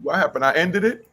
What happened? I ended it.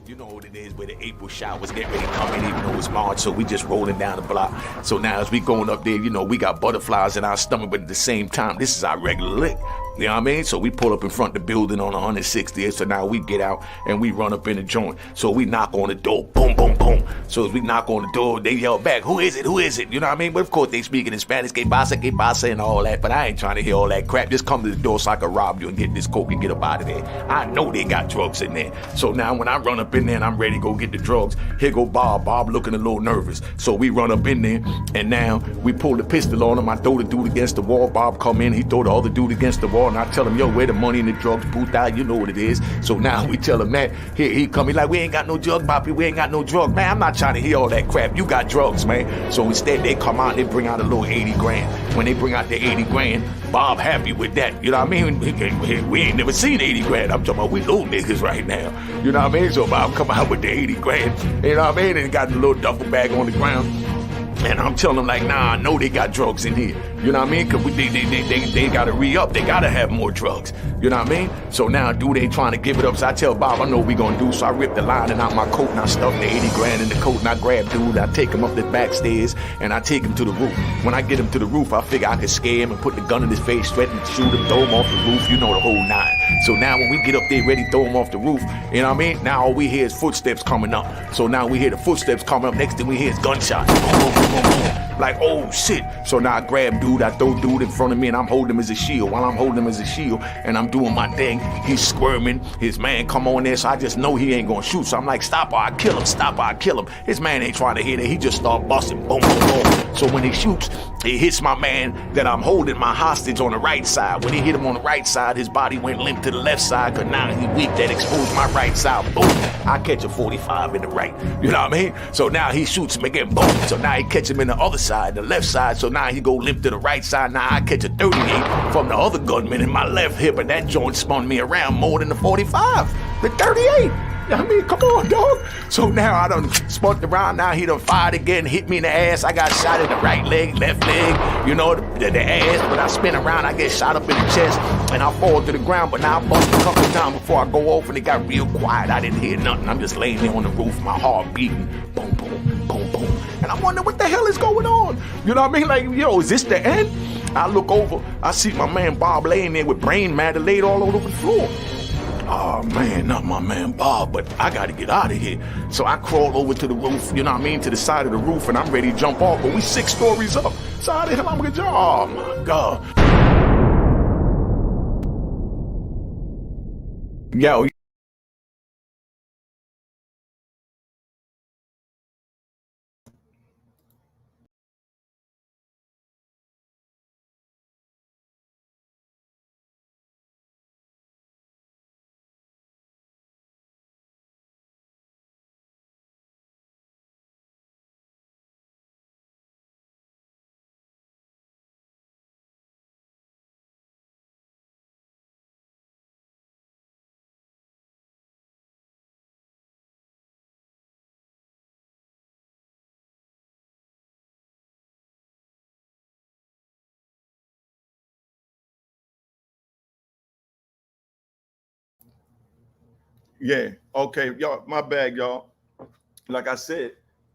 You know what it is, where the April showers get ready to come in, even though it's March, so we just rolling down the block. So now as we going up there, you know, we got butterflies in our stomach, but at the same time, this is our regular lick. You know what I mean? So we pull up in front of the building on 160th, so now we get out and we run up in the joint. So we knock on the door, boom, boom, boom. So as we knock on the door, they yell back, who is it, who is it? You know what I mean? But of course they speaking in Spanish, que pasa, and all that, but I ain't trying to hear all that crap. Just come to the door so I can rob you and get this coke and get up out of there. I know they got drugs in there. So now when I run up in there and I'm ready to go get the drugs, here go Bob. Bob looking a little nervous. So we run up in there and now we pull the pistol on him. I throw the dude against the wall. Bob come in, he throw the other dude against the wall, and I tell him, yo, where the money and the drugs, booth out, you know what it is. So now we tell him that. Here he come, he like, we ain't got no drugs, Boppy, we ain't got no drugs. Man, I'm not trying to hear all that crap. You got drugs, man. So instead they come out, they bring out a little 80 grand. When they bring out the 80 grand, Bob happy with that. You know what I mean? We ain't never seen 80 grand. I'm talking about we little niggas right now. You know what I mean? So Bob come out with the 80 grand. You know what I mean? And got the little duffel bag on the ground. And I'm telling them like, nah, I know they got drugs in here. You know what I mean? Cause they gotta re-up. They gotta have more drugs. You know what I mean? So now dude ain't trying to give it up. So I tell Bob, I know what we gonna do. So I rip the lining out my coat and I stuff the 80 grand in the coat and I grab dude. I take him up the back stairs and I take him to the roof. When I get him to the roof, I figure I could scare him and put the gun in his face, threaten to shoot him, throw him off the roof, you know, the whole nine. So now when we get up there ready to throw him off the roof, you know what I mean? Now all we hear is footsteps coming up. So now we hear the footsteps coming up. Next thing we hear is gunshots. Boom, boom, boom, boom, boom. Like, oh shit. So now I grab dude, I throw dude in front of me and I'm holding him as a shield. While I'm holding him as a shield and I'm doing my thing, he's squirming. His man come on there, so I just know he ain't gonna shoot. So I'm like, stop or I kill him, stop or I kill him. His man ain't trying to hit it, he just start busting, boom, boom, boom. So when he shoots, he hits my man that I'm holding my hostage on the right side. When he hit him on the right side, his body went limp to the left side, cause now he weak, that exposed my right side, boom. I catch a 45 in the right, you know what I mean? So now he shoots him again, boom. So now he catch him in the other side, the left side. So now he go limp to the right side. Now I catch a 38 from the other gunman in my left hip, and that joint spun me around more than the 45, the 38. I mean, come on, dog. So now I done spun around. Now he done fired again, hit me in the ass. I got shot in the right leg, left leg, you know, the ass. But I spin around, I get shot up in the chest, and I fall to the ground. But now I bust a couple times before I go off, and it got real quiet. I didn't hear nothing. I'm just laying there on the roof, my heart beating, boom, boom, boom, boom. And I'm wondering what the hell is going on. You know what I mean? Like, yo, is this the end? I look over, I see my man Bob laying there with brain matter laid all over the floor. Oh man, not my man Bob, but I gotta get out of here. So I crawl over to the roof, you know what I mean, to the side of the roof, and I'm ready to jump off, but we 6 stories up. So how the hell I'm gonna jump? Oh my God. Yo. Yeah. Okay. Y'all, my bad, y'all. Like I said,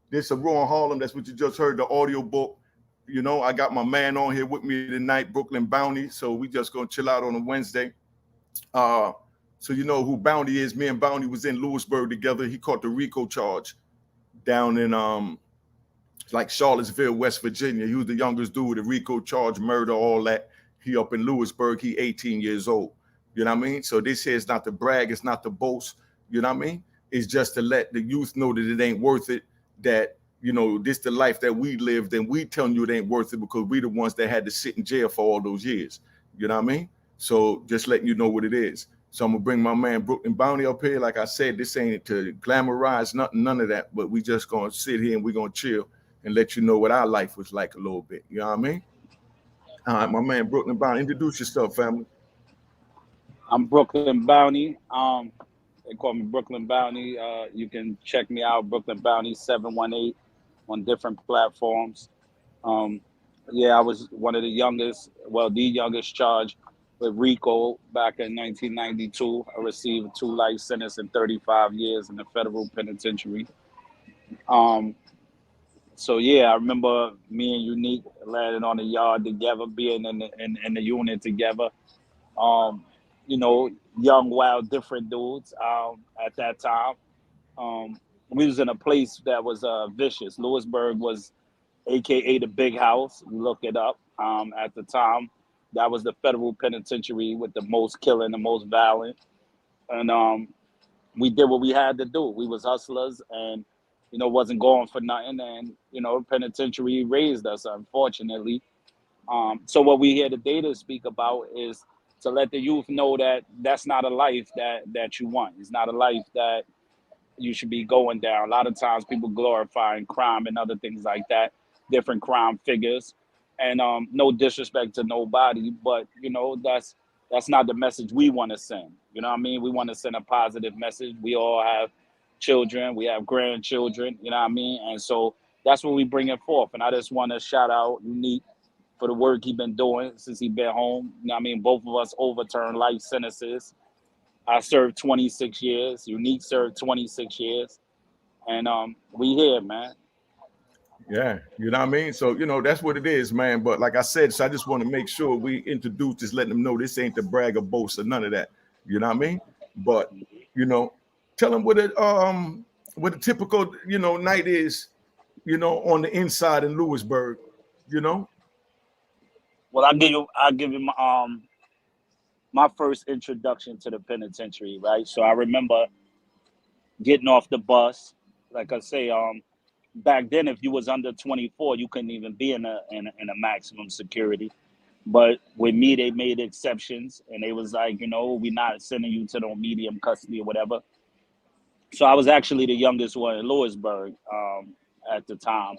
this is Raw in Harlem. That's what you just heard, the audio book. You know, I got my man on here with me tonight, Brooklyn Bounty. So we just gonna chill out on a Wednesday. Uh, so you know who Bounty is. Me and Bounty was in Lewisburg together. He caught the RICO charge down in like Charlottesville, West Virginia. He was the youngest dude, the RICO charge, murder, all that. He up in Lewisburg, he 18 years old. You know what I mean? So this here is not to brag, it's not to boast, you know what I mean? It's just to let the youth know that it ain't worth it, that, you know, this the life that we lived, and we telling you it ain't worth it because we the ones that had to sit in jail for all those years. You know what I mean? So just letting you know what it is. So I'm gonna bring my man Brooklyn Bounty up here. Like I said, this ain't to glamorize nothing, none of that, but we just gonna sit here and we gonna chill and let you know what our life was like a little bit. You know what I mean? All right, my man Brooklyn Bounty, introduce yourself, family. I'm Brooklyn Bounty. They call me Brooklyn Bounty. You can check me out, Brooklyn Bounty 718 on different platforms. Yeah, I was one of the youngest, well, the youngest charged with RICO back in 1992. I received 2 life sentences and 35 years in the federal penitentiary. Um, so yeah, I remember me and Unique landing on the yard together, being in the unit together. Um, you know, young, wild, different dudes. At that time, um, we was in a place that was vicious. Lewisburg was AKA the big house. Look it up. At the time, that was the federal penitentiary with the most killing, the most violent, and we did what we had to do. We was hustlers, and wasn't going for nothing. And penitentiary raised us, unfortunately. So what we here today to speak about is to let the youth know that that's not a life that you want. It's not a life that you should be going down. A lot of times people glorifying crime and other things like that, different crime figures. And no disrespect to nobody, but that's not the message we want to send. You know what I mean? We want to send a positive message. We all have children, we have grandchildren, you know what I mean? And so that's what we bring it forth. And I just want to shout out Unique for the work he been doing since he been home. You know what I mean? Both of us overturned life sentences. I served 26 years. Unique served 26 years. And we here, man. Yeah, you know what I mean? So, that's what it is, man. But like I said, so I just want to make sure we introduce this, letting them know this ain't the brag or boast or none of that. You know what I mean? But, tell them what a typical, night is, on the inside in Lewisburg, you know? Well, I'll give you my first introduction to the penitentiary, right? So I remember getting off the bus. Like I say, back then, if you was under 24, you couldn't even be in a maximum security. But with me, they made exceptions, and they was like, we're not sending you to no medium custody or whatever. So I was actually the youngest one in Lewisburg at the time,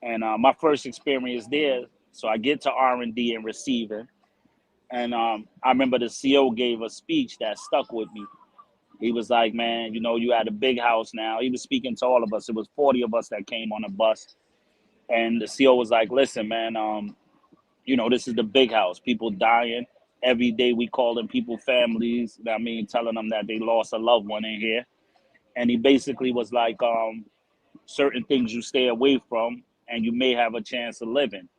and my first experience there. So I get to R&D and receiving, and I remember the CO gave a speech that stuck with me. He was like, man, you had a big house now. He was speaking to all of us. It was 40 of us that came on a bus. And the CO was like, listen, man, this is the big house. People dying. Every day we calling people families, I mean, telling them that they lost a loved one in here. And he basically was like, certain things you stay away from and you may have a chance of living.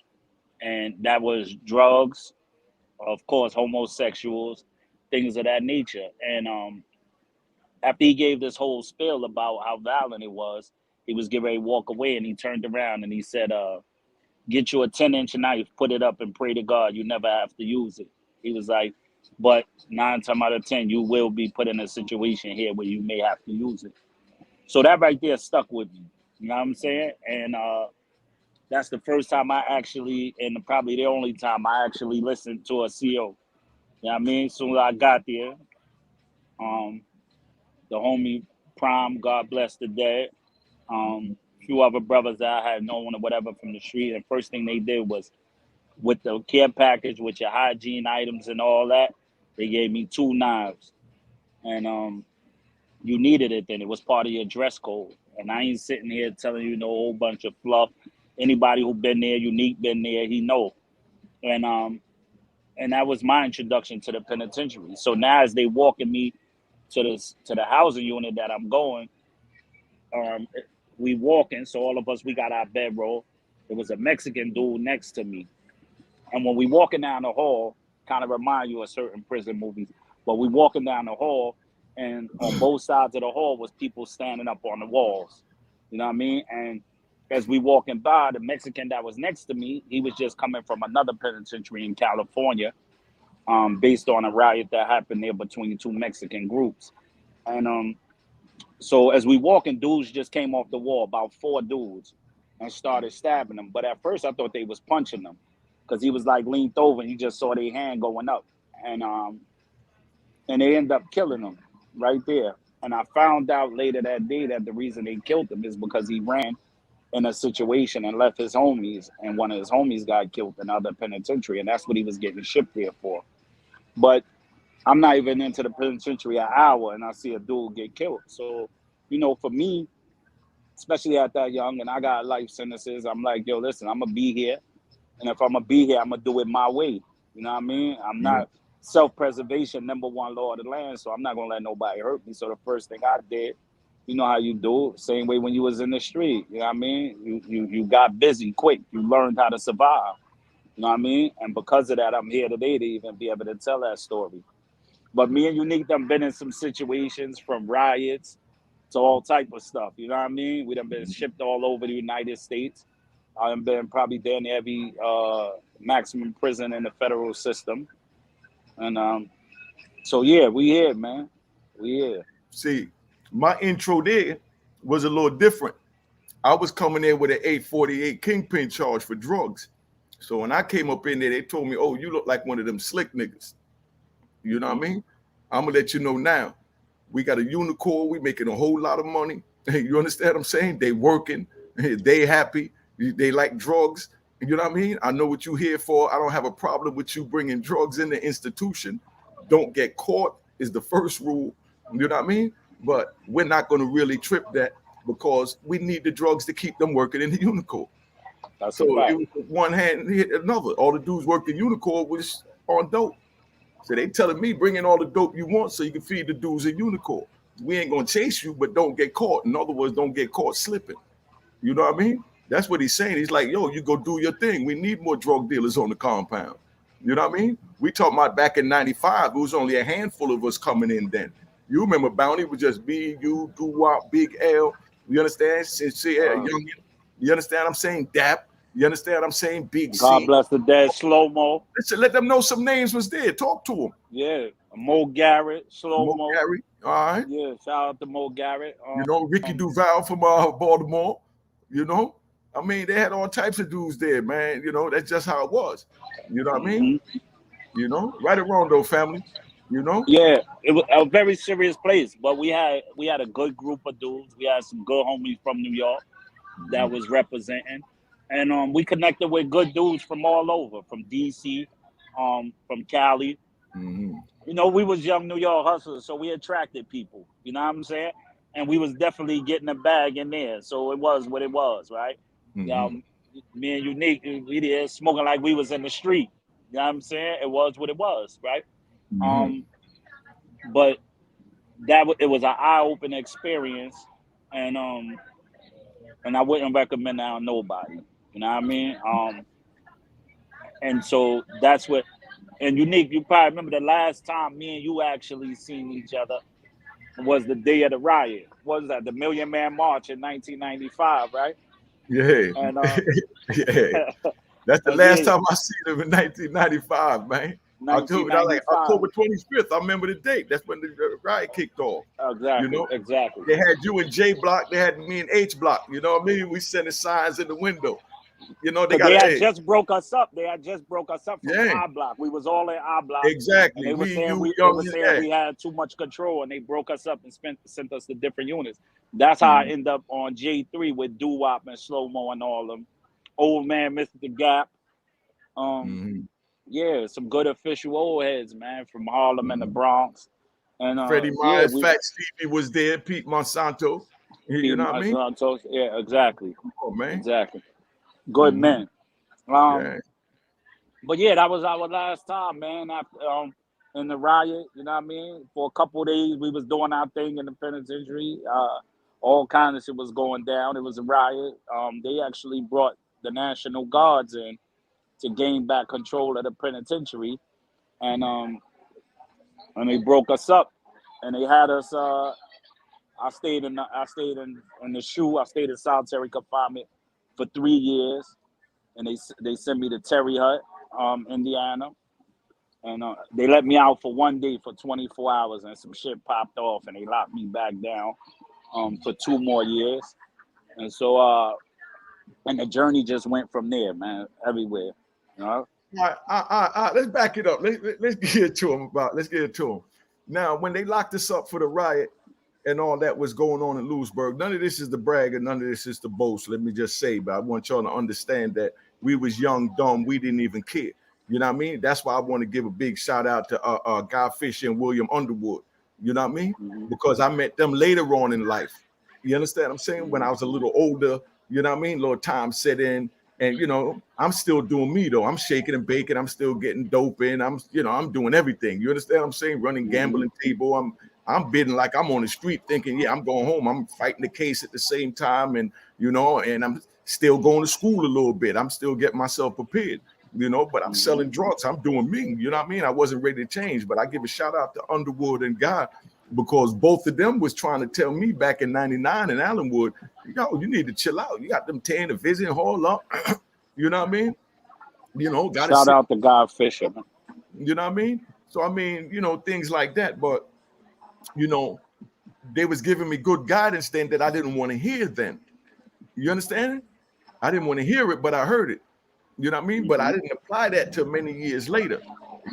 And that was drugs, of course, homosexuals, things of that nature. And after he gave this whole spiel about how violent it was, he was getting ready to walk away, and he turned around and he said, get you a 10-inch knife, put it up, and pray to God you never have to use it. He was like, but 9 times out of 10, you will be put in a situation here where you may have to use it. So that right there stuck with me. You know what I'm saying? And that's the first time I actually, and probably the only time I actually listened to a CO. You know what I mean? As soon as I got there, um, the homie Prime, God bless the dead, few other brothers that I had known or whatever from the street. And first thing they did was with the care package, with your hygiene items and all that, they gave me 2 knives. And you needed it then. It was part of your dress code. And I ain't sitting here telling you no whole bunch of fluff. Anybody who been there, Unique been there, he know. And that was my introduction to the penitentiary. So now as they walking me to the housing unit that I'm going, um, we walking, so all of us, we got our bedroll. There was a Mexican dude next to me. And when we walking down the hall, kind of remind you of certain prison movies, but we walking down the hall, and on both sides of the hall was people standing up on the walls. You know what I mean? And as we walking by, the Mexican that was next to me, he was just coming from another penitentiary in California, based on a riot that happened there between 2 Mexican groups. And so as we walking, dudes just came off the wall, about 4 dudes, and started stabbing them. But at first I thought they was punching them, because he was like leaned over and you just saw their hand going up. And they ended up killing him right there. And I found out later that day that the reason they killed him is because he ran in a situation and left his homies, and one of his homies got killed in another penitentiary, and that's what he was getting shipped there for. But I'm not even into the penitentiary an hour and I see a dude get killed. So, for me, especially at that young, and I got life sentences. I'm like, yo, listen, I'm gonna be here, and if I'm gonna be here, I'm gonna do it my way. You know what I mean? I'm not self-preservation, number one law of the land, so I'm not gonna let nobody hurt me. So the first thing I did, you know how you do, same way when you was in the street. You know what I mean? You got busy quick. You learned how to survive. You know what I mean? And because of that, I'm here today to even be able to tell that story. But me and Unique done been in some situations from riots to all type of stuff. You know what I mean? We done been shipped all over the United States. I've been probably there in every maximum prison in the federal system. And so yeah, we here, man. We here. See, my intro there was a little different. I was coming in with an 848 kingpin charge for drugs. So when I came up in there, they told me, oh, you look like one of them slick niggas. You know what I mean? I'm gonna let you know now. We got a unicorn, we making a whole lot of money. You understand what I'm saying? They working, they happy, they like drugs. You know what I mean? I know what you here for. I don't have a problem with you bringing drugs in the institution. Don't get caught is the first rule. You know what I mean? But we're not going to really trip that because we need the drugs to keep them working in the unicorn. That's So it was one hand hit another. All the dudes working unicorn was on dope. So they telling me bring in all the dope you want so you can feed the dudes in unicorn. We ain't gonna chase you, but don't get caught. In other words, don't get caught slipping. You know what I mean? That's what he's saying. He's like, yo, you go do your thing. We need more drug dealers on the compound. You know what I mean? We talking about back in 95, it was only a handful of us coming in then. You remember Bounty was just me, you, Doo-Wop, Big L. You understand? Sincere, Youngin. You understand what I'm saying? Dap. You understand what I'm saying? Big God C. bless the dead, Slow-Mo. Listen, let them know some names was there. Talk to them. Yeah, Mo Garrett, Slow-Mo. Mo Garrett. All right. Yeah, shout out to Mo Garrett. You know, Ricky Duval from Baltimore. You know, I mean, they had all types of dudes there, man. You know, that's just how it was. You know what I mean? You know, right or wrong though, family. You know? Yeah, it was a very serious place, but we had a good group of dudes. We had some good homies from New York that was representing, and we connected with good dudes from all over, from DC, from Cali. You know, we was young New York hustlers, so we attracted people. You know what I'm saying? And we was definitely getting a bag in there, so it was what it was, right? Me and Unique, we there smoking like we was in the street. You know what I'm saying? It was what it was, right? But it was an eye-opening experience, and I wouldn't recommend that on nobody. You know what I mean? And so that's what. And Unique, you probably remember the last time me and you actually seen each other was the day of the riot. What was that? The Million Man March in 1995, right? Yeah. And yeah. That's the last time I seen him in 1995, man. October 25th. I remember the date. That's when the riot kicked off. Exactly. You know? Exactly. They had you in J Block. They had me in H Block. You know what I mean? We sending signs in the window. You know, they had just broke us up. They had just broke us up from our block. We was all in our block. Exactly. And they were saying we had too much control, and they broke us up and sent us to different units. That's how I end up on J3 with Doo-Wop and Slow-Mo and all of them. Old Man, Mr. Gap. Yeah, some good official old heads, man, from Harlem and the Bronx. And Freddie Myers, Fat Stevie was there. Pete Monsanto. You know what I mean? Yeah, exactly. Oh man, exactly. Good men. But yeah, that was our last time, man. After in the riot, you know what I mean? For a couple of days, we was doing our thing in the penitentiary. All kinds of shit was going down. It was a riot. They actually brought the National Guards in to gain back control of the penitentiary, and they broke us up, and they had us. I stayed in the SHU. I stayed in solitary confinement for 3 years, and they sent me to Terry Hut, Indiana, and they let me out for 1 day for 24 hours, and some shit popped off, and they locked me back down for 2 more years, and so and the journey just went from there, man, everywhere. You know? Let's back it up. Let's get it to him. Let's get it to him. Now, when they locked us up for the riot and all that was going on in Lewisburg, none of this is the brag and none of this is the boast. Let me just say, but I want y'all to understand that we was young, dumb. We didn't even care. You know what I mean? That's why I want to give a big shout out to Guy Fisher and William Underwood. You know what I mean? Because I met them later on in life. You understand what I'm saying? When I was a little older, you know what I mean? Little time set in, and you know, I'm still doing me though. I'm shaking and baking. I'm still getting dope in. I'm doing everything. You understand what I'm saying? Running gambling table. I'm bidding like I'm on the street, thinking, yeah, I'm going home. I'm fighting the case at the same time, and and I'm still going to school a little bit. I'm still getting myself prepared. But I'm selling drugs. I'm doing me. You know what I mean? I wasn't ready to change, but I give a shout out to Underwood and God, because both of them was trying to tell me back in '99 in Allenwood, you need to chill out. You got them tearing the visiting hall up. You know what I mean? Got to Shout out to God Fisher. You know what I mean? So I mean, things like that. But they was giving me good guidance then that I didn't want to hear then. You understand? I didn't want to hear it, but I heard it. You know what I mean? But I didn't apply that till many years later.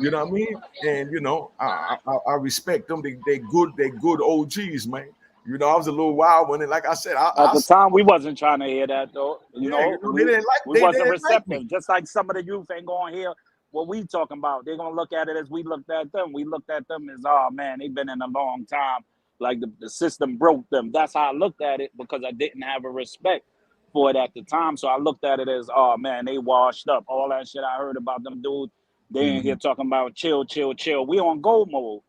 You know what I mean? And I respect them. They good OGs, man. I was a little wild when like I said, at the time we wasn't trying to hear that though. They We didn't wasn't like receptive. me. Just like some of the youth ain't gonna hear what we talking about. They're gonna look at it as we looked at them. We looked at them as, oh man, they've been in a long time. Like the system broke them. That's how I looked at it, because I didn't have a respect for it at the time. So I looked at it as, oh man, they washed up. All that shit I heard about them dudes, they in here talking about chill. We on go mode.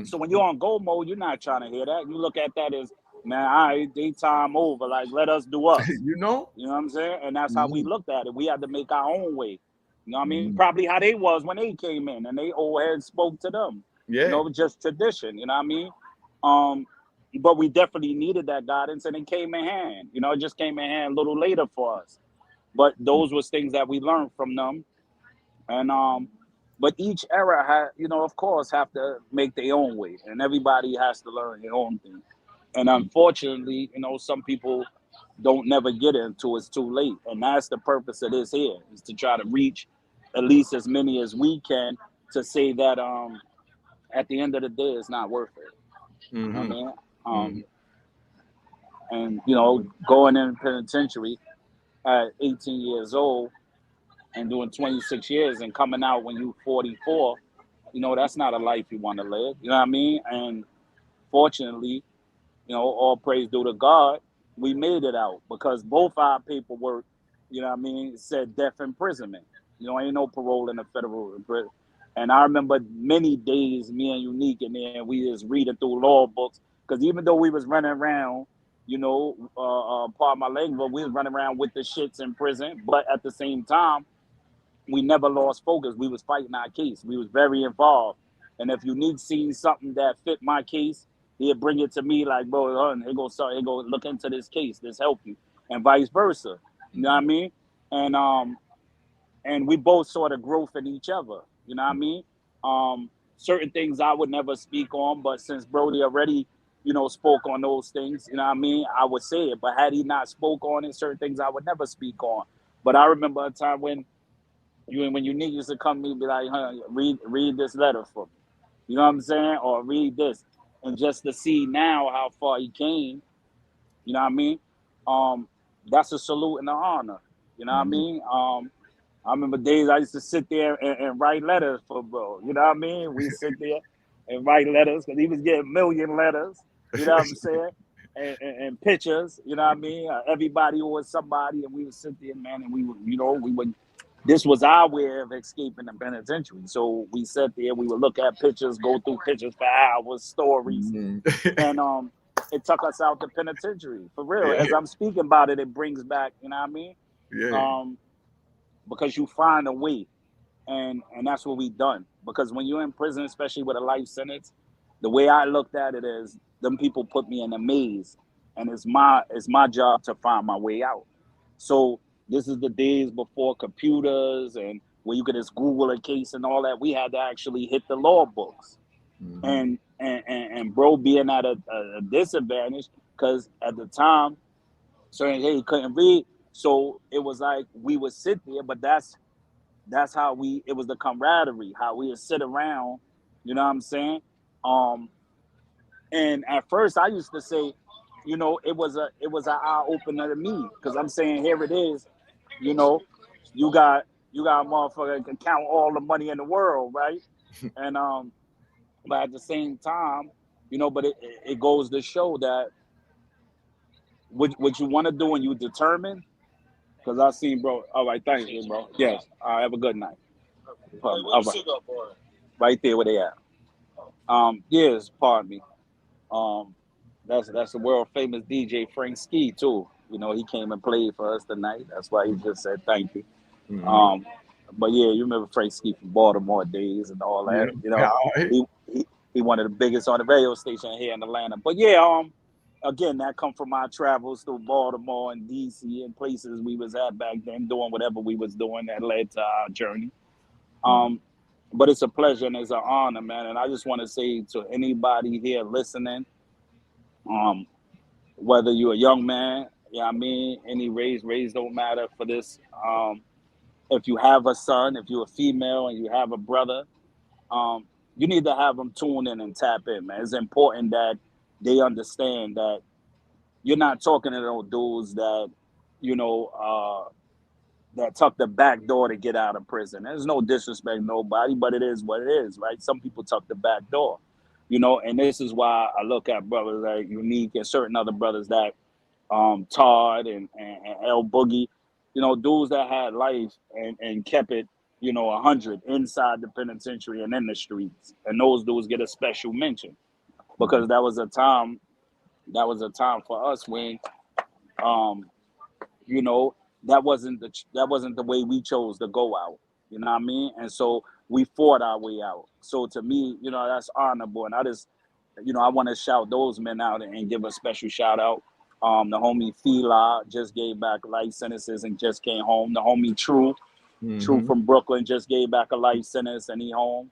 So when you're on go mode, you're not trying to hear that. You look at that as, man, all right, they time over. Like, let us do us. You know what I'm saying? And that's how we looked at it. We had to make our own way. You know what I mean? Mm-hmm. Probably how they was when they came in and they old heads spoke to them. Yeah. Just tradition. You know what I mean? But we definitely needed that guidance, and it came in hand. It just came in hand a little later for us. But those was things that we learned from them. And but each era had, of course, have to make their own way, and everybody has to learn their own thing. And unfortunately, some people don't never get into it's too late. And that's the purpose of this here, is to try to reach at least as many as we can, to say that at the end of the day, it's not worth it. You know what I mean? And going in penitentiary at 18 years old and doing 26 years and coming out when you're 44, that's not a life you want to live. You know what I mean? And fortunately, all praise due to God, we made it out, because both our paperwork, said death imprisonment. Ain't no parole in the federal prison. And I remember many days, me and Unique in there, we just reading through law books, because even though we was running around, pardon my language, but we was running around with the shits in prison, but at the same time, we never lost focus. We was fighting our case. We was very involved. And if Unique seen something that fit my case, he'd bring it to me like, bro, he go look into this case. This help you, and vice versa. You know what I mean? And we both saw the growth in each other. You know what I mean? Certain things I would never speak on, but since Brody already, spoke on those things, you know what I mean, I would say it. But had he not spoke on it, certain things I would never speak on. But I remember a time when Unique used to come to me and be like, read this letter for me. You know what I'm saying? Or read this. And just to see now how far he came, you know what I mean? That's a salute and an honor. You know what I mean? I remember days I used to sit there and write letters for bro. You know what I mean? We sit there and write letters, because he was getting 1 million letters. You know what I'm saying? And pictures. You know what I mean? Everybody was somebody, and we would sit there, man, and we would. This was our way of escaping the penitentiary. So we sat there, we would look at pictures, go through pictures for hours, stories, and it took us out the penitentiary for real. Yeah. As I'm speaking about it, it brings back, you know what I mean? Yeah. Because you find a way, and that's what we done. Because when you're in prison, especially with a life sentence, the way I looked at it is, them people put me in a maze, and it's my job to find my way out. So this is the days before computers and where you could just Google a case and all that. We had to actually hit the law books. And bro being at a disadvantage, because at the time, certain he couldn't read. So it was like we would sit there, but that's how it was the camaraderie, how we would sit around, you know what I'm saying? And at first I used to say, it was an eye opener to me, because I'm saying, here it is. You got a motherfucker that can count all the money in the world, right? And but at the same time, but it goes to show that what you want to do and you determine. Because I seen, bro. All right, thank you, bro. Yes. All right, have a good night. All right. Right there where they at. Yes, pardon me. Um, that's the world famous DJ Frank Ski too. You know, he came and played for us tonight. That's why he just said thank you. Mhm. But yeah, you remember Frank Ski from Baltimore days and all Yeah. that. You know, Yeah. he one of the biggest on the radio station here in Atlanta. But yeah, again, that come from our travels through Baltimore and DC and places we was at back then, doing whatever we was doing that led to our journey. Um, but it's a pleasure and it's an honor, man. And I just want to say to anybody here listening, um, whether you're a young man, you know what I mean, any race don't matter for this. If you have a son, if you're a female and you have a brother, um, you need to have them tune in and tap in, man. It's important that they understand that you're not talking to those dudes that, you know, that tuck the back door to get out of prison. There's no disrespect nobody, but it is what it is, right? Some people tuck the back door, you know, and this is why I look at brothers like Unique and certain other brothers that Todd and El Boogie, you know, dudes that had life and kept it, you know, 100 inside the penitentiary and in the streets. And those dudes get a special mention because that was a time for us when, um, you know, that wasn't the way we chose to go out. You know what I mean? And so we fought our way out. So to me, you know, that's honorable. And I just, you know, I want to shout those men out and give a special shout out. The homie Fila just gave back life sentences and just came home. The homie True Mhm. from Brooklyn just gave back a life sentence and he home.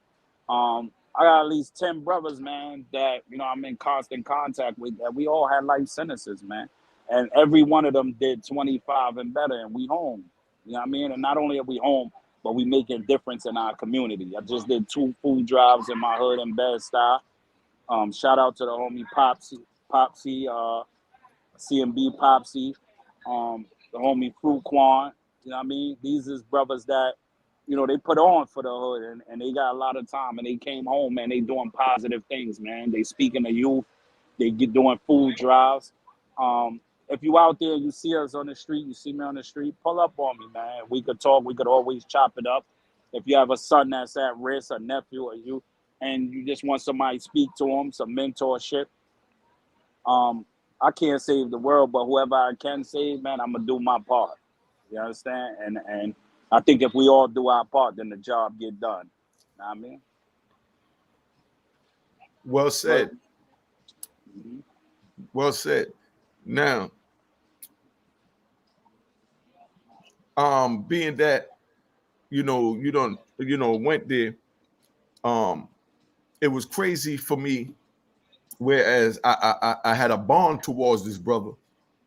I got at least 10 brothers, man, that, you know, I'm in constant contact with, that we all had life sentences, man. And every one of them did 25 and better, and we home. You know what I mean? And not only are we home, but we making a difference in our community. I just did 2 food drives in my hood in Bed-Stuy. Shout out to the homie Popsy, CMB Popsy, the homie Fruit Quan. You know what I mean? These is brothers that, you know, they put on for the hood and they got a lot of time and they came home, man. They doing positive things, man. They speaking to youth. They get doing food drives. If you out there, you see us on the street, you see me on the street, pull up on me, man. We could talk. We could always chop it up. If you have a son that's at risk, a nephew, or you, and you just want somebody to speak to them, some mentorship. I can't save the world, but whoever I can save, man, I'm gonna do my part. You understand? And I think if we all do our part, then the job get done. You know what I mean? Well But said. Well said. Now, being that you don't went there, it was crazy for me. Whereas I had a bond towards this brother,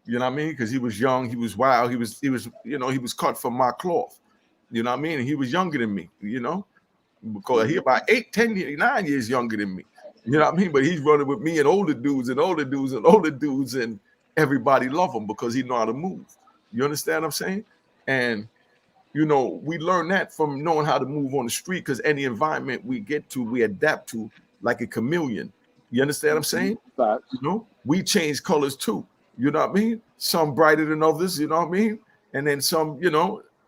you know what I mean? Because he was young, he was wild, he was he was cut from my cloth, you know what I mean? And he was younger than me, because he about 8, 10 years, 9 years younger than me, you know what I mean? But he's running with me and older dudes and older dudes and older dudes, and everybody love him because he know how to move. You understand what I'm saying? And we learn that from knowing how to move on the street, because any environment we get to, we adapt to like a chameleon. You understand what I'm saying? facts. We change colors too. You know what I mean? Some brighter than others, you know what I mean? And then some,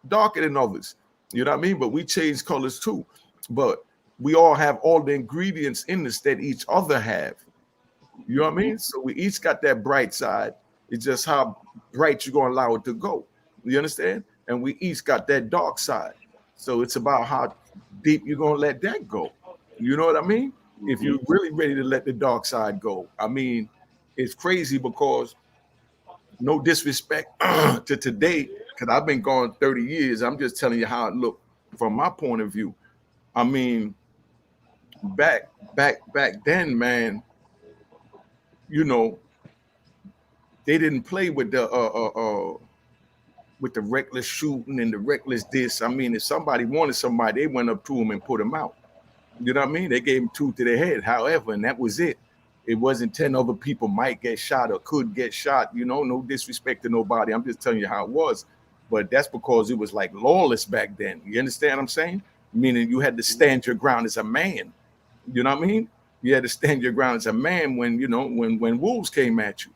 darker than others. You know what I mean? But we change colors too. But we all have all the ingredients in us that each other have. You know what I mean? So we each got that bright side. It's just how bright you're gonna allow it to go. You understand? And we each got that dark side. So it's about how deep you're gonna let that go. You know what I mean? If you're really ready to let the dark side go. I mean, it's crazy because no disrespect to today, because I've been gone 30 years. I'm just telling you how it looked from my point of view. I mean, back then, man, they didn't play with the reckless shooting and the reckless this. I mean, if somebody wanted somebody, they went up to them and put them out. You know what I mean? They gave him 2 to the head. However, and that was it. It wasn't 10 other people might get shot or could get shot. No disrespect to nobody. I'm just telling you how it was. But that's because it was like lawless back then. You understand what I'm saying? Meaning you had to stand your ground as a man. You know what I mean? You had to stand your ground as a man when wolves came at you.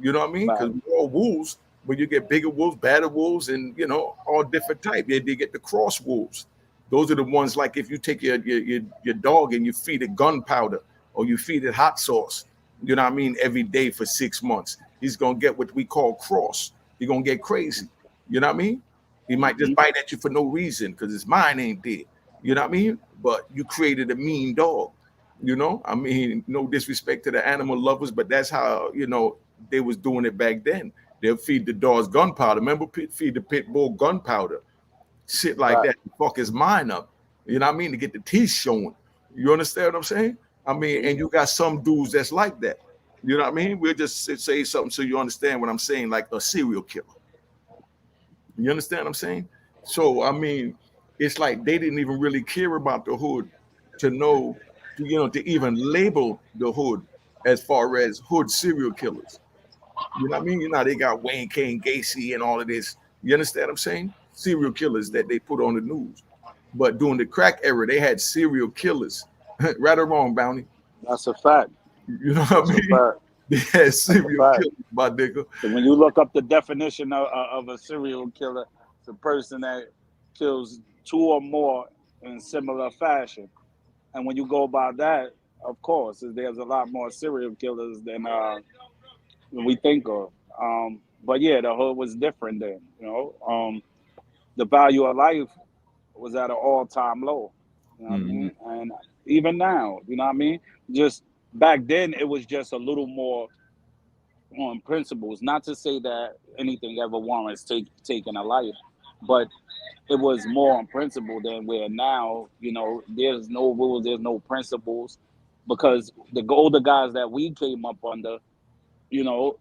You know what I mean? Because Right. we're all wolves, but you get bigger wolves, badder wolves, and all different type. They get the cross wolves. Those are the ones like if you take your dog and you feed it gunpowder or you feed it hot sauce, you know what I mean, every day for 6 months, he's gonna get what we call cross. He's gonna get crazy. You know what I mean? He might just bite at you for no reason because his mind ain't dead. You know what I mean? But you created a mean dog. I mean, no disrespect to the animal lovers, but that's how they was doing it back then. They'll feed the dogs gunpowder. Remember, feed the pit bull gunpowder, shit like Right. that, to fuck his mind up. You know what I mean? To get the teeth showing. You understand what I'm saying? I mean, and you got some dudes that's like that. You know what I mean? We'll just say something so you understand what I'm saying, like a serial killer. You understand what I'm saying? So I mean, it's like they didn't even really care about the hood to know, to even label the hood as far as hood serial killers. You know what I mean? They got Wayne Kane Gacy and all of this. You understand what I'm saying? Serial killers that they put on the news. But during the crack era, they had serial killers. Right or wrong, Bounty? That's a fact. You know what That's I a mean? fact. They had That's a serial fact. killers, my nigga. So when you look up the definition of a serial killer, it's a person that kills two or more in similar fashion. And when you go by that, of course, there's a lot more serial killers than we think of. But yeah, the hood was different then. The value of life was at an all-time low. You know what I mean? And even now, you know what I mean? Just back then, it was just a little more on principles. Not to say that anything ever warrants taking a life, but it was more on principle than where now, there's no rules, there's no principles, because the older guys that we came up under, you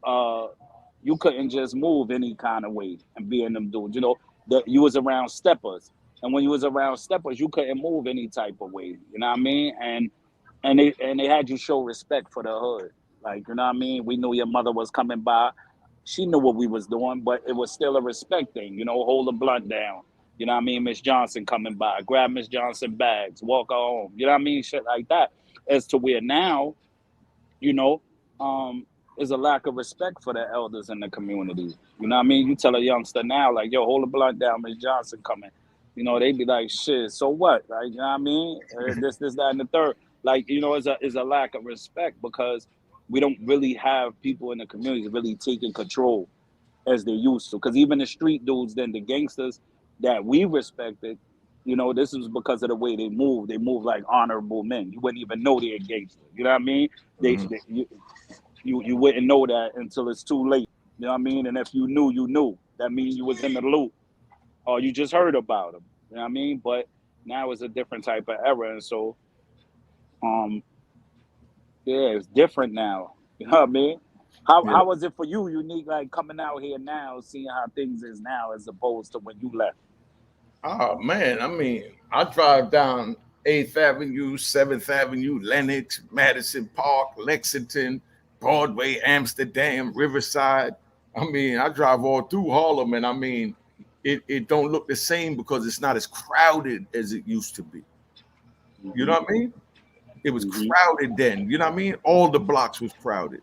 couldn't just move any kind of way and be in them dudes. That you was around steppers, and when you was around steppers, you couldn't move any type of way. You know what I mean? And they had you show respect for the hood. Like, you know what I mean? We knew your mother was coming by. She knew what we was doing, but it was still a respect thing. Hold the blunt down. You know what I mean? Miss Johnson coming by, grab Miss Johnson bags, walk her home. You know what I mean? Shit like that. As to where now, you know, is a lack of respect for the elders in the community. You know what I mean? You tell a youngster now, like, yo, hold the blunt down, Miss Johnson coming. They be like, shit, so what? Like, you know what I mean? This, that, and the third. Like, is a lack of respect because we don't really have people in the community really taking control as they used to. Because even the street dudes, then the gangsters that we respected, this is because of the way they move. They move like honorable men. You wouldn't even know they're a gangster. You know what I mean? You wouldn't know that until it's too late. You know what I mean? And if you knew, you knew. That means you was in the loop or you just heard about them. You know what I mean? But now it's a different type of era. And so, yeah, it's different now. You know what I mean? Yeah. How was it for you, Unique, like coming out here now, seeing how things is now as opposed to when you left? Oh man, I mean, I drive down 8th Avenue, 7th Avenue, Lenox, Madison Park, Lexington, Broadway, Amsterdam, Riverside. I mean, I drive all through Harlem, and I mean, it don't look the same because it's not as crowded as it used to be. You know what I mean? It was crowded then. You know what I mean? All the blocks was crowded.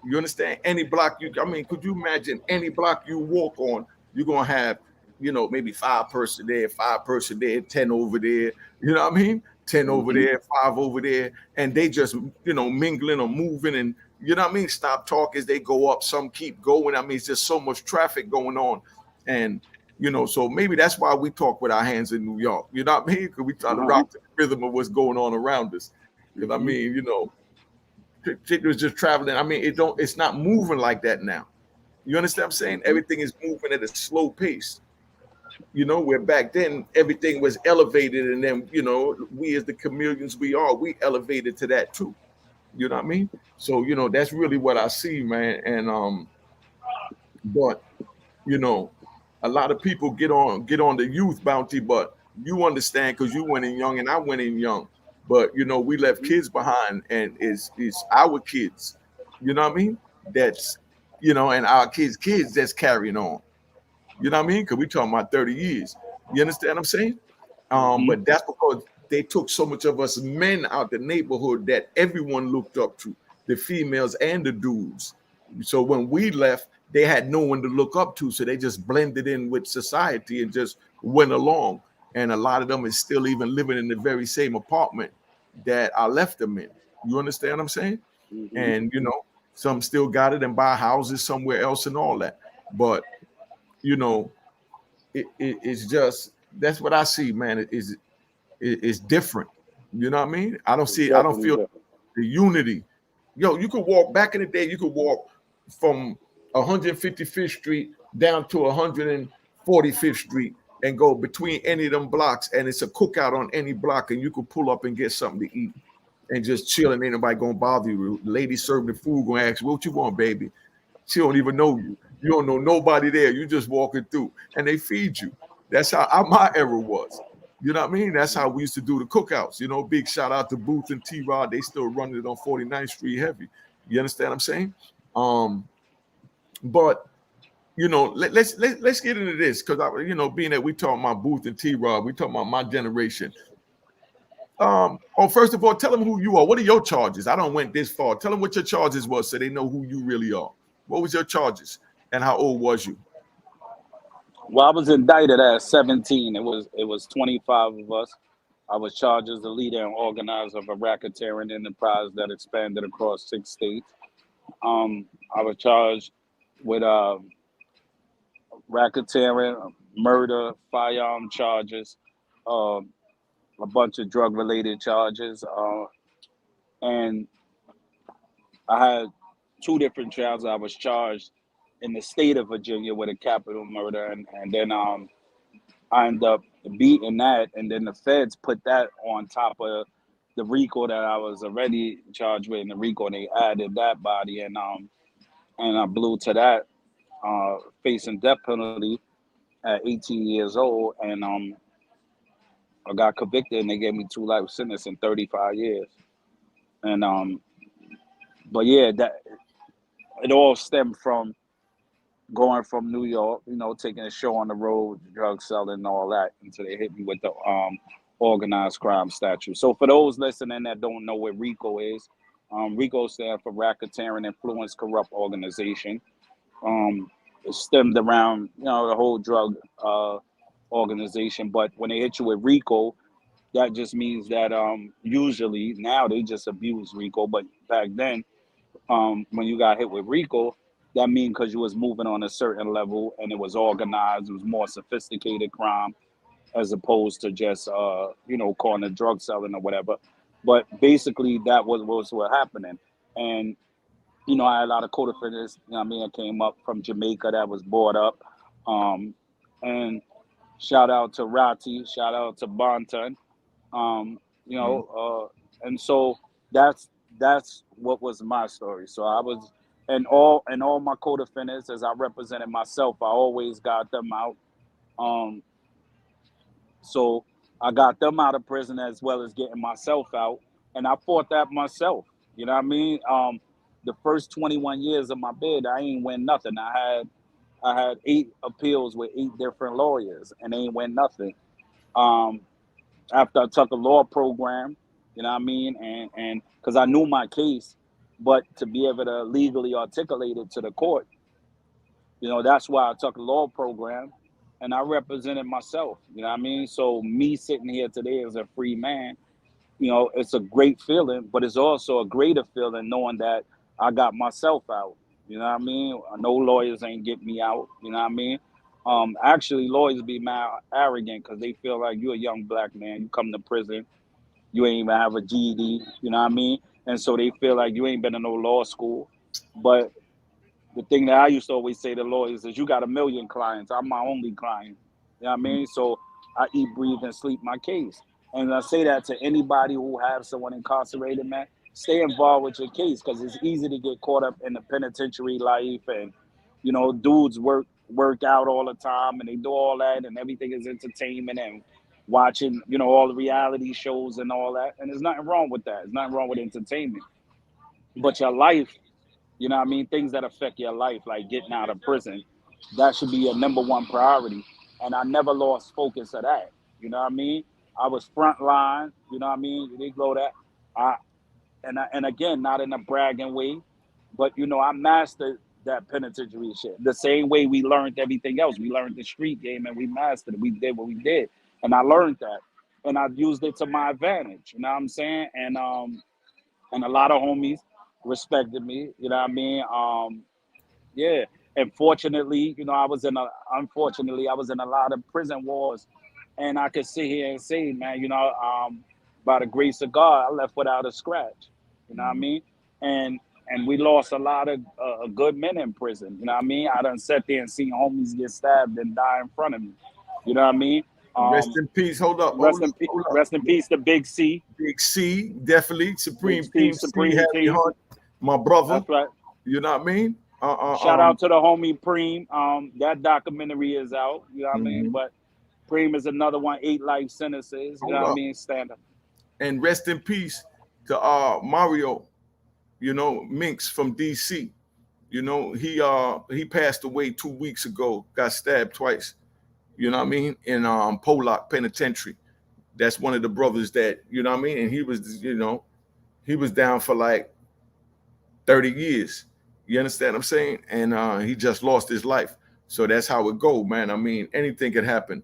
You understand? Any block could you imagine any block you walk on, you're gonna have, maybe 5 person there, 5 person there, 10 over there. You know what I mean? 10 over there, 5 over there, and they just, mingling or moving, and you know what I mean? Stop talk as they go up. Some keep going. I mean, it's just so much traffic going on, and so maybe that's why we talk with our hands in New York. You know what I mean? Because we try to rock to the rhythm of what's going on around us. Because I mean, it was just traveling. I mean, it's not moving like that now. You understand what I'm saying? Everything is moving at a slow pace. Where back then everything was elevated, and then we as the chameleons we are, we elevated to that too. You know what I mean? So that's really what I see, man. And but a lot of people get on the youth bounty, but you understand because you went in young and I went in young. But we left kids behind, and it's our kids. You know what I mean? That's and our kids that's carrying on. You know what I mean? Because we talking about 30 years. You understand what I'm saying? But that's because they took so much of us men out the neighborhood that everyone looked up to, the females and the dudes. So when we left, they had no one to look up to, so they just blended in with society and just went along. And a lot of them is still even living in the very same apartment that I left them in. You understand what I'm saying? Mm-hmm. And some still got it and buy houses somewhere else and all that. But it's just, that's what I see, man. It's different. You know what I mean? I don't Definitely feel different. the unity. You could walk back in the day, you could walk from 155th Street down to 145th Street and go between any of them blocks, and it's a cookout on any block, and you could pull up and get something to eat and just chill, and ain't nobody gonna bother you. Lady serving the food gonna ask, what you want, baby? She don't even know you. You don't know nobody there. You just walking through, and they feed you. That's how my era was. You know what I mean? That's how we used to do the cookouts. Big shout out to Booth and T-Rod. They still running it on 49th Street heavy. You understand what I'm saying? But let's get into this, because being that we talking about Booth and T-Rod, we talking about my generation. First of all, tell them who you are. What are your charges? I don't went this far. Tell them what your charges was, so they know who you really are. What was your charges, and how old was you? Well, I was indicted at 17. It was 25 of us. I was charged as the leader and organizer of a racketeering enterprise that expanded across 6 states. I was charged with racketeering, murder, firearm charges, a bunch of drug-related charges, and I had 2 different trials. I was charged in the state of Virginia with a capital murder, and then I ended up beating that, and then the feds put that on top of the RICO that I was already charged with in the RICO, and they added that body, and I blew to that, facing death penalty at 18 years old, and I got convicted, and they gave me 2 life sentences and 35 years, and but yeah, that it all stemmed from going from New York, taking a show on the road, drug selling and all that, until they hit me with the organized crime statute. So for those listening that don't know what RICO is, RICO stands for Racketeering Influence Corrupt Organization. It stemmed around, the whole drug organization. But when they hit you with RICO, that just means that usually now they just abuse RICO. But back then, when you got hit with RICO, that mean because you was moving on a certain level and it was organized, it was more sophisticated crime as opposed to just calling it drug selling or whatever. But basically that was what happening. And I had a lot of co-defendants, that came up from Jamaica that was brought up. And shout out to Rati, shout out to Bonton. And so that's what was my story. So I was, and all my co-defendants, as I represented myself, I always got them out. So I got them out of prison as well as getting myself out, and I fought that myself. You know what I mean? The first 21 years of my bid, I ain't win nothing. I had 8 appeals with 8 different lawyers, and they ain't win nothing. After I took a law program, you know what I mean, and because I knew my case, but to be able to legally articulate it to the court, that's why I took a law program, and I represented myself. You know what I mean? So me sitting here today as a free man, it's a great feeling, but it's also a greater feeling knowing that I got myself out. You know what I mean? No lawyers ain't get me out. You know what I mean? Actually, lawyers be mad arrogant because they feel like you're a young black man. You come to prison, you ain't even have a GED. You know what I mean? And so they feel like you ain't been to no law school. But the thing that I used to always say to lawyers is, you got a million clients. I'm my only client. You know what I mean? So I eat, breathe, and sleep my case. And I say that to anybody who have someone incarcerated, man. Stay involved with your case, because it's easy to get caught up in the penitentiary life, and dudes work out all the time, and they do all that, and everything is entertainment, and watching all the reality shows and all that. And there's nothing wrong with that. There's nothing wrong with entertainment, but your life, you know what I mean, things that affect your life, like getting out of prison, that should be your #1 priority. And I never lost focus of that. You know what I mean? I was front line, you know what I mean? They go that. And again, not in a bragging way, But you know, I mastered that penitentiary shit the same way we learned everything else. We learned the street game and we mastered it. We did what we did, and I learned that, and I used it to my advantage. You know what I'm saying? And a lot of homies respected me. You know what I mean? Yeah. And fortunately, you know, unfortunately, I was in a lot of prison wars, and I could sit here and say, man, you know, by the grace of God, I left without a scratch. You know what I mean? And we lost a lot of good men in prison. You know what I mean? I done sat there and seen homies get stabbed and die in front of me. You know what I mean? Rest in peace. Hold up. Rest in peace to Big C. Big C, definitely. Supreme Big C, King C, Supreme Harry King. Hunt, my brother. That's right. You know what I mean? Shout out to the homie Preem. That documentary is out. You know what I mean? Mhm. But Preem is another one, 8 life sentences. You know what I mean? Stand up. And rest in peace to Mario, you know, Minx from DC. You know, he passed away 2 weeks ago, got stabbed twice, you know what I mean, in Pollock Penitentiary. That's one of the brothers that, you know what I mean, and he was, you know, he was down for like 30 years. You understand what I'm saying? And he just lost his life. So that's how it go, man. I mean, anything could happen.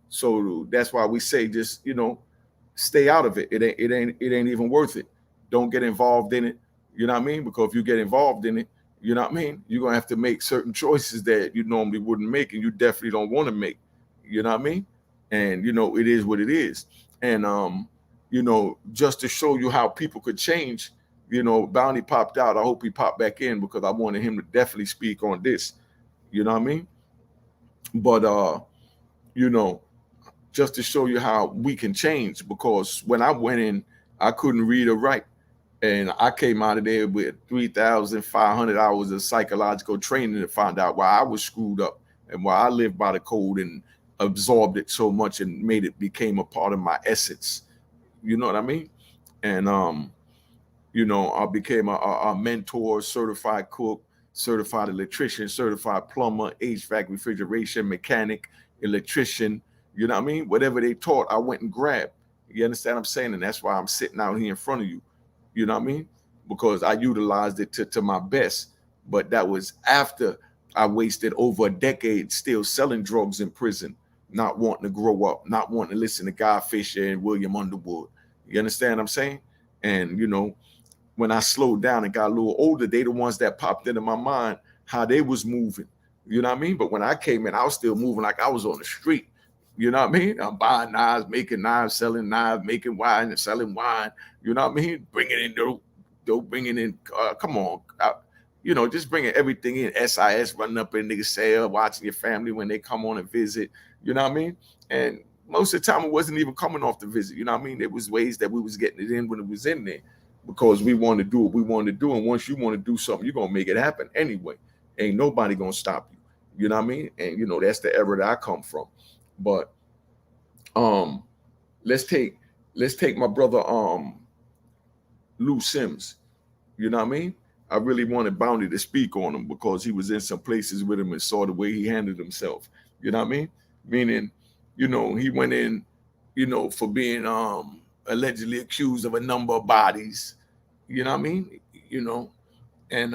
So that's why we say just, you know, stay out of it. It ain't even worth it. Don't get involved in it. You know what I mean? Because if you get involved in it, you know what I mean, you're gonna have to make certain choices that you normally wouldn't make, and you definitely don't want to make. You know what I mean? And you know, it is what it is. And you know, just to show you how people could change, you know, Bounty popped out. I hope he popped back in because I wanted him to definitely speak on this. You know what I mean? But you know, just to show you how we can change, because when I went in, I couldn't read or write. And I came out of there with 3,500 hours of psychological training to find out why I was screwed up and why I lived by the code and absorbed it so much and made it became a part of my essence. You know what I mean? And you know, I became a mentor, certified cook, certified electrician, certified plumber, HVAC, refrigeration, mechanic, electrician. You know what I mean? Whatever they taught, I went and grabbed. You understand what I'm saying? And that's why I'm sitting out here in front of you. You know what I mean? Because I utilized it to my best. But that was after I wasted over a decade still selling drugs in prison, not wanting to grow up, not wanting to listen to Guy Fisher and William Underwood. You understand what I'm saying? And, you know, when I slowed down and got a little older, they the ones that popped into my mind, how they was moving. You know what I mean? But when I came in, I was still moving like I was on the street. You know what I mean? I'm buying knives, making knives, selling knives, making wine and selling wine. You know what I mean? Bringing in dope, bringing in, come on. You know, just bringing everything in. SIS, running up in niggas' cell, watching your family when they come on and visit. You know what I mean? And most of the time, it wasn't even coming off the visit. You know what I mean? There was ways that we was getting it in when it was in there because we wanted to do what we wanted to do. And once you want to do something, you're going to make it happen anyway. Ain't nobody going to stop you. You know what I mean? And, you know, that's the era that I come from. But let's take my brother Lou Sims. You know what I mean? I really wanted Bounty to speak on him because he was in some places with him and saw the way he handled himself. You know what I mean? Meaning, you know, he went in, you know, for being allegedly accused of a number of bodies. You know what I mean? You know, and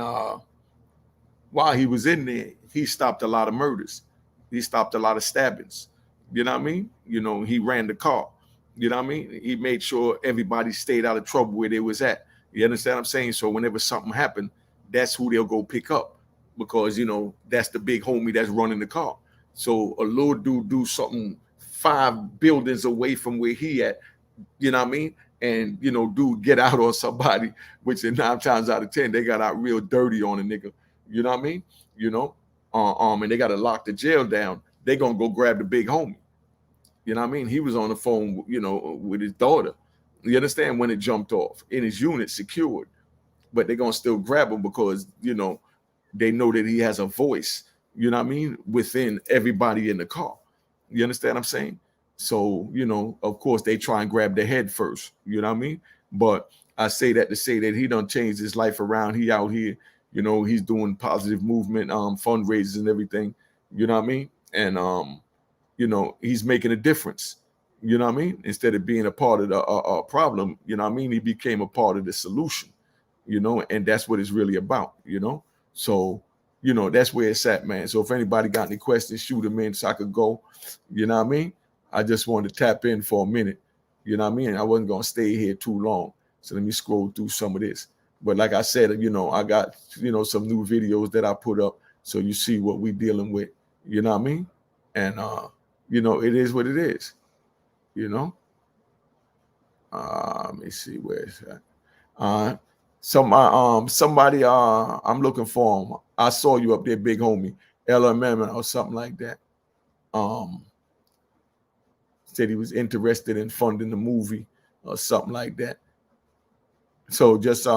while he was in there, he stopped a lot of murders. He stopped a lot of stabbings. You know what I mean? You know, he ran the car. You know what I mean? He made sure everybody stayed out of trouble where they was at. You understand what I'm saying? So whenever something happened, that's who they'll go pick up because, you know, that's the big homie that's running the car. So a little dude do something 5 buildings away from where he at, you know what I mean? And, you know, dude get out on somebody, which in 9 times out of 10, they got out real dirty on a nigga. You know what I mean? You know, and they got to lock the jail down. They gonna go grab the big homie. You know what I mean? He was on the phone, you know, with his daughter. You understand, when it jumped off in his unit secured, but they're gonna still grab him because, you know, they know that he has a voice, you know what I mean, within everybody in the car. You understand what I'm saying? So, you know, of course they try and grab the head first, you know what I mean? But I say that to say that he done changed his life around. He out here, you know, he's doing positive movement, fundraisers and everything, you know what I mean? And you know, he's making a difference. You know what I mean? Instead of being a part of the problem, you know what I mean? He became a part of the solution. you know, and that's what it's really about, you know. So, you know, that's where it's at, man. So if anybody got any questions, shoot them in so I could go. You know what I mean? I just wanted to tap in for a minute. You know what I mean? I wasn't gonna stay here too long. So let me scroll through some of this. But like I said, you know, I got, you know, some new videos that I put up so you see what we dealing with. You know what I mean? And you know, it is what it is. You know. Let me see where it's at. Somebody I'm looking for him. I saw you up there, big homie, LMM or something like that. Said he was interested in funding the movie or something like that. So just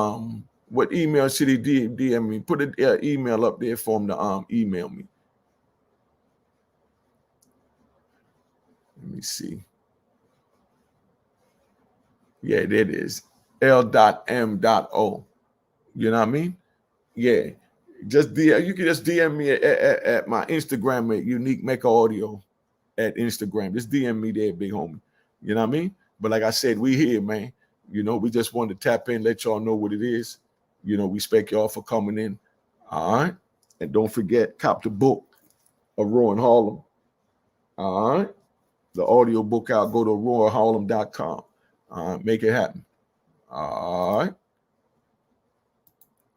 what email should he DM me? Put an email up there for him to email me. Let me see. Yeah, there it is. L.M.O. You know what I mean? Yeah. Just you can just DM me at my Instagram at Unique Mecca Audio at Instagram. Just DM me there, big homie. You know what I mean? But like I said, we here, man. You know, we just wanted to tap in, let y'all know what it is. You know, we respect y'all for coming in. All right. And don't forget, cop the book of Raw in Harlem. All right. The audio book out, go to rawharlem.com. Make it happen. All right.